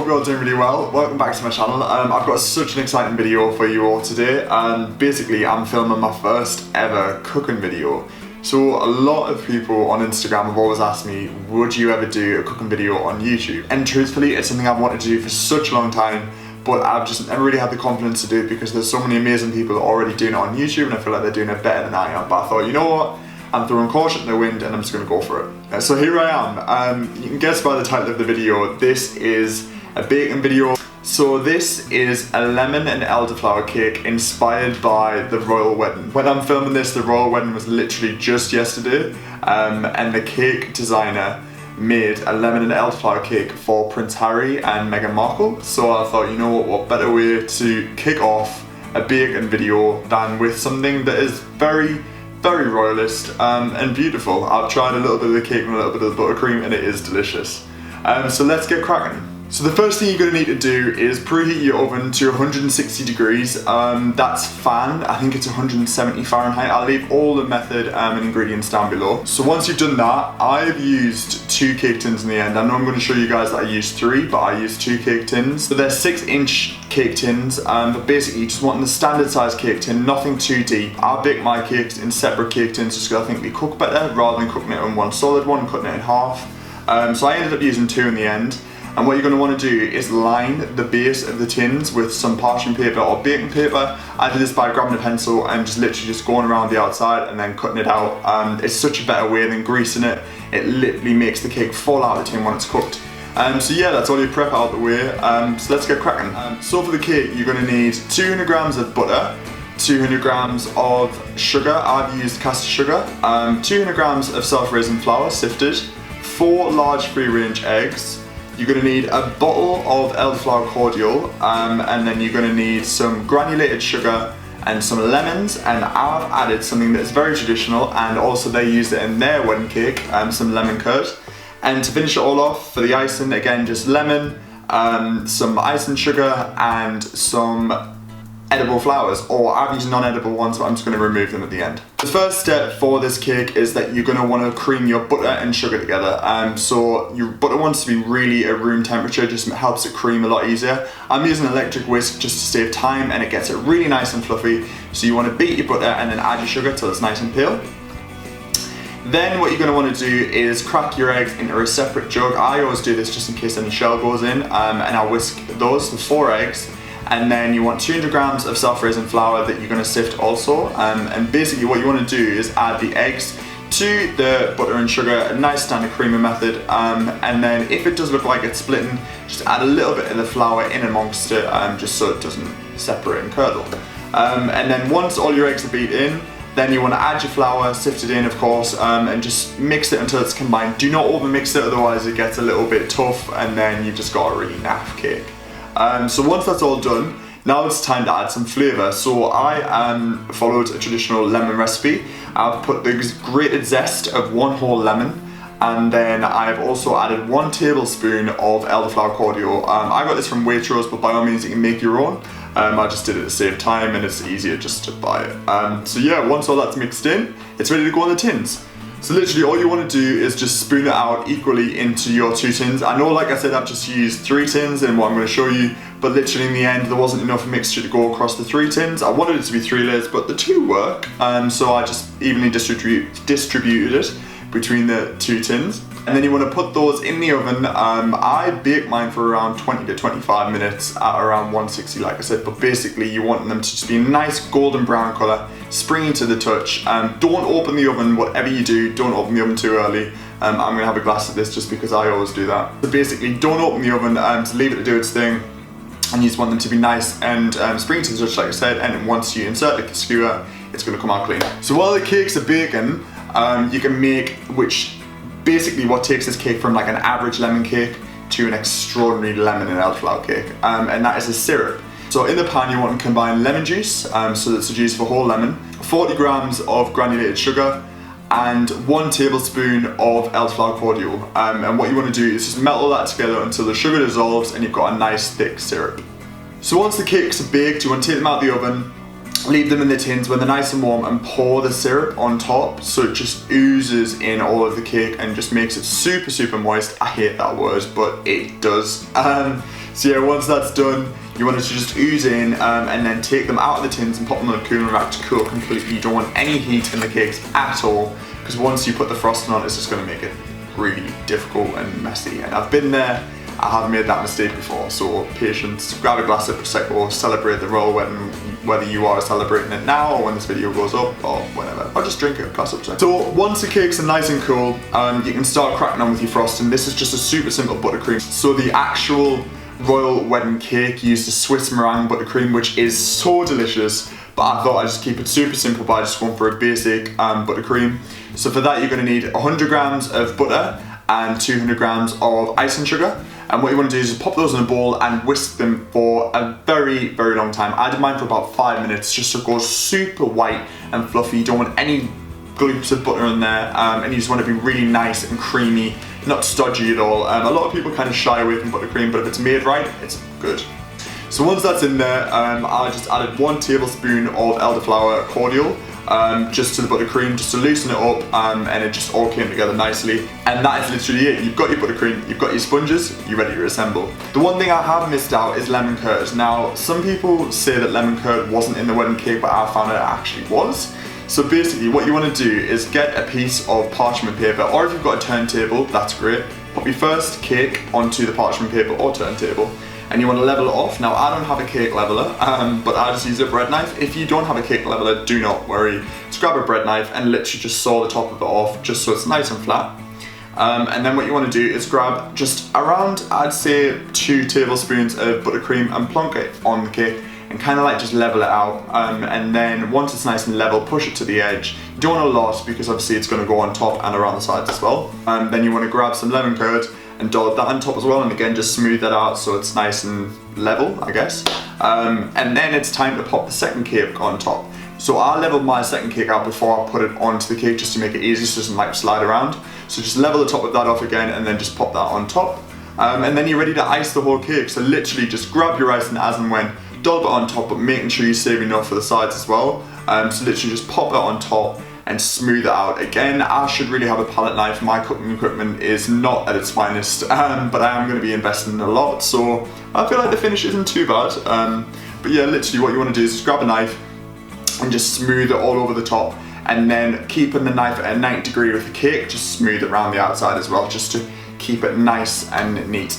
hope you're all doing really well. Welcome back to my channel. I've got such an exciting video for you all today, and basically I'm filming my first ever cooking video. So a lot of people on Instagram have always asked me, would you ever do a cooking video on YouTube? And truthfully, it's something I've wanted to do for such a long time, but I've just never really had the confidence to do it because there's so many amazing people already doing it on YouTube and I feel like they're doing it better than I am. But I thought, you know what? I'm throwing caution to the wind and I'm just going to go for it. So here I am. You can guess by the title of the video, this is a baking video. So this is a lemon and elderflower cake inspired by the royal wedding. When I'm filming this, the royal wedding was literally just yesterday, and the cake designer made a lemon and elderflower cake for Prince Harry and Meghan Markle. So I thought, you know what better way to kick off a baking video than with something that is very royalist and beautiful. I've tried a little bit of the cake and a little bit of the buttercream and it is delicious. So let's get cracking. So the first thing you're going to need to do is preheat your oven to 160 degrees. That's fan, I think it's 170 Fahrenheit. I'll leave all the method and ingredients down below. So once you've done that, I've used 2 cake tins in the end. I know I'm going to show you guys that I used 3, but I used 2 cake tins. So they're 6-inch cake tins, but basically you just want the standard size cake tin, nothing too deep. I bake my cakes in separate cake tins just because I think they cook better rather than cooking it in one solid one and cutting it in half. So I ended up using 2 in the end. And what you're going to want to do is line the base of the tins with some parchment paper or baking paper. I did this by grabbing a pencil and just literally just going around the outside and then cutting it out. It's such a better way than greasing it. It literally makes the cake fall out of the tin when it's cooked. So yeah, that's all your prep out of the way. So let's get cracking. So for the cake, you're going to need 200 grams of butter, 200 grams of sugar. I've used caster sugar, 200 grams of self-raising flour, sifted, 4 large free-range eggs. You're going to need a bottle of elderflower cordial, and then you're going to need some granulated sugar and some lemons, and I've added something that's very traditional and also they used it in their wedding cake, some lemon curd. And to finish it all off, for the icing, again just lemon, some icing sugar and some edible flowers, or I've used non-edible ones, but I'm just going to remove them at the end. The first step for this cake is that you're going to want to cream your butter and sugar together. So your butter wants to be really at room temperature, just helps it cream a lot easier. I'm using an electric whisk just to save time and it gets it really nice and fluffy. So you want to beat your butter and then add your sugar till it's nice and pale. Then what you're going to want to do is crack your eggs into a separate jug. I always do this just in case any shell goes in, and I'll whisk those, the 4 eggs. And then you want 200 grams of self-raising flour that you're going to sift also. And basically what you want to do is add the eggs to the butter and sugar, a nice standard creamer method. And then if it does look like it's splitting, just add a little bit of the flour in amongst it, just so it doesn't separate and curdle. And then once all your eggs are beat in, then you want to add your flour, sifted in of course, and just mix it until it's combined. Do not over mix it, otherwise it gets a little bit tough and then you've just got a really naff cake. So once that's all done, now it's time to add some flavour. So I followed a traditional lemon recipe. I've put the grated zest of 1 whole lemon, and then I've also added 1 tablespoon of elderflower cordial. I got this from Waitrose, but by all means you can make your own. I just did it to save time and it's easier just to buy it. So yeah, once all that's mixed in, it's ready to go in the tins. So literally all you want to do is just spoon it out equally into your 2 tins. I know, like I said, I've just used 3 tins in what I'm going to show you, but literally in the end there wasn't enough mixture to go across the 3 tins. I wanted it to be 3 layers, but the 2 work, so I just evenly distributed it between the 2 tins. And then you want to put those in the oven. I bake mine for around 20 to 25 minutes at around 160, like I said, but basically you want them to just be a nice golden brown colour, springy to the touch. Don't open the oven, whatever you do, don't open the oven too early. I'm going to have a glass of this just because I always do that. So basically don't open the oven, to leave it to do its thing, and you just want them to be nice and springy to the touch, like I said, and once you insert the skewer, it's going to come out clean. So while the cakes are baking, you can make basically what takes this cake from like an average lemon cake to an extraordinary lemon and elderflower cake, and that is a syrup. So in the pan you want to combine lemon juice, so that's the juice of a whole lemon, 40 grams of granulated sugar, and 1 tablespoon of elderflower cordial. And what you want to do is just melt all that together until the sugar dissolves and you've got a nice thick syrup. So once the cakes are baked, you want to take them out of the oven, leave them in the tins when they're nice and warm and pour the syrup on top so it just oozes in all of the cake and just makes it super, super moist. I hate that word, but it does. So yeah, once that's done, you want it to just ooze in and then take them out of the tins and pop them on a cooling rack to cool completely. You don't want any heat in the cakes at all, because once you put the frosting on, it's just going to make it really difficult and messy. And I've been there, I have made that mistake before, so patience. Grab a glass of Prosecco, celebrate the royal wedding, whether you are celebrating it now or when this video goes up or whenever, or just drink a glass of Prosecco. So once the cakes are nice and cool, you can start cracking on with your frosting. This is just a super simple buttercream. So the actual royal wedding cake used a Swiss meringue buttercream, which is so delicious, but I thought I'd just keep it super simple by just going for a basic buttercream. So for that, you're going to need 100 grams of butter and 200 grams of icing sugar. And what you want to do is just pop those in a bowl and whisk them for a very, very long time. I did mine for about 5 minutes just so it goes super white and fluffy. You don't want any gloops of butter in there, and you just want to be really nice and creamy, not stodgy at all. A lot of people kind of shy away from buttercream, but if it's made right, it's good. So once that's in there, I just added 1 tablespoon of elderflower cordial just to the buttercream, just to loosen it up, and it just all came together nicely. And that is literally it. You've got your buttercream, you've got your sponges, you're ready to assemble. The one thing I have missed out is lemon curd. Now, some people say that lemon curd wasn't in the wedding cake, but I found it actually was. So basically what you want to do is get a piece of parchment paper, or if you've got a turntable, that's great. Pop your first cake onto the parchment paper or turntable, and you want to level it off. Now, I don't have a cake leveler, but I just use a bread knife. If you don't have a cake leveler, do not worry. Just grab a bread knife and literally just saw the top of it off, just so it's nice and flat. And then what you want to do is grab just around, I'd say 2 tablespoons of buttercream and plonk it on the cake and kind of like just level it out. And then once it's nice and level, push it to the edge. You don't want a lot because obviously it's going to go on top and around the sides as well. Then you want to grab some lemon curd and dollop that on top as well, and again just smooth that out so it's nice and level, I guess. And then it's time to pop the second cake on top. So I leveled my second cake out before I put it onto the cake just to make it easy so it doesn't like slide around. So just level the top of that off again and then just pop that on top. And then you're ready to ice the whole cake. So literally just grab your icing as and when, dollop it on top, but making sure you save enough for the sides as well. So literally just pop it on top and smooth it out. Again, I should really have a palette knife. My cooking equipment is not at its finest, but I am going to be investing in a lot, so I feel like the finish isn't too bad. But yeah, literally what you want to do is just grab a knife and just smooth it all over the top, and then keeping the knife at a 90 degree with the cake, just smooth it around the outside as well, just to keep it nice and neat.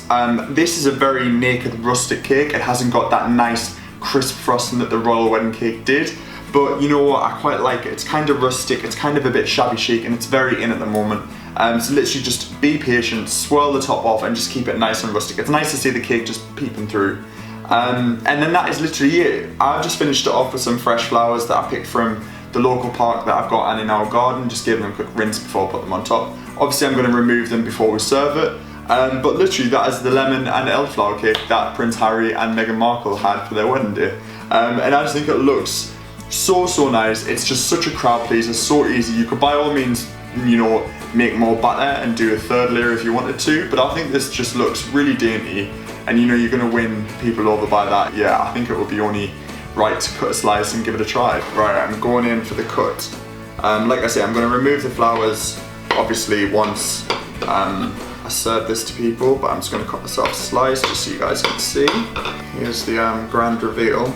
This is a very naked rustic cake. It hasn't got that nice crisp frosting that the royal wedding cake did, but you know what, I quite like it. It's kind of rustic, it's kind of a bit shabby chic, and it's very in at the moment. So literally just be patient, swirl the top off and just keep it nice and rustic. It's nice to see the cake just peeping through. And then that is literally it. I've just finished it off with some fresh flowers that I picked from the local park that I've got and in our garden. Just gave them a quick rinse before I put them on top. Obviously I'm going to remove them before we serve it. But literally that is the lemon and elderflower cake that Prince Harry and Meghan Markle had for their wedding day. And I just think it looks so nice. It's just such a crowd pleaser, so easy. You could by all means, you know, make more batter and do a third layer if you wanted to, but I think this just looks really dainty, and you know you're going to win people over by that. Yeah, I think it would be only right to cut a slice and give it a try. Right, I'm going in for the cut. Like I say, I'm going to remove the flowers obviously once I serve this to people, but I'm just going to cut myself a slice just so you guys can see. Here's the grand reveal.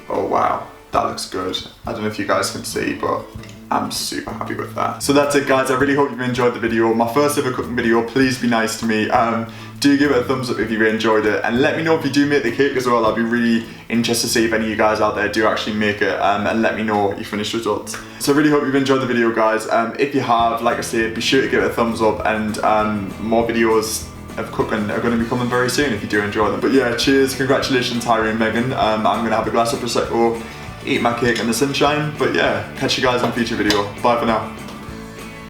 Oh wow, that looks good. I don't know if you guys can see, but I'm super happy with that. So that's it guys, I really hope you've enjoyed the video. My first ever cooking video, please be nice to me. Do give it a thumbs up if you enjoyed it, and let me know if you do make the cake as well. I'd be really interested to see if any of you guys out there do actually make it, and let me know your finished results. So I really hope you've enjoyed the video guys. If you have, like I said, be sure to give it a thumbs up, and more videos of cooking are going to be coming very soon if you do enjoy them. But yeah, cheers, congratulations Harry and Meghan. I'm going to have a glass of Prosecco, eat my cake in the sunshine, but yeah, catch you guys in a future video. Bye for now.